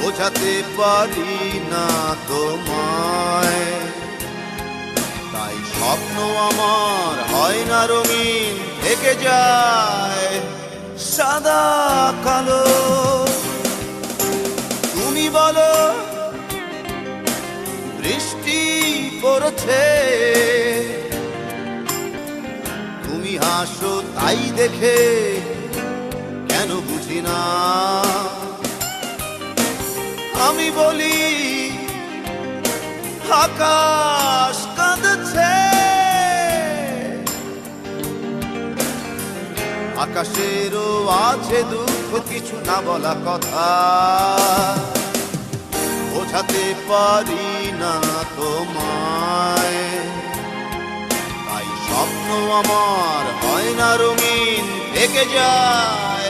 বোঝাতে পারি না তোমায়। তাই স্বপ্ন আমার হয় না রঙিন, থেকে যায় সাদা কালো। তুমি বলো বৃষ্টি পড়ছে, তুমি হাসো তাই দেখে কেন বুঝি না। আমি বলি আকাশ কাঁদছে, আকাশেরও আছে দুঃখ, কিছু না বলা কথা। বোঝাতে পারি না তোমায়। তাই স্বপ্ন আমার হয় না রঙিন, থেকে যায়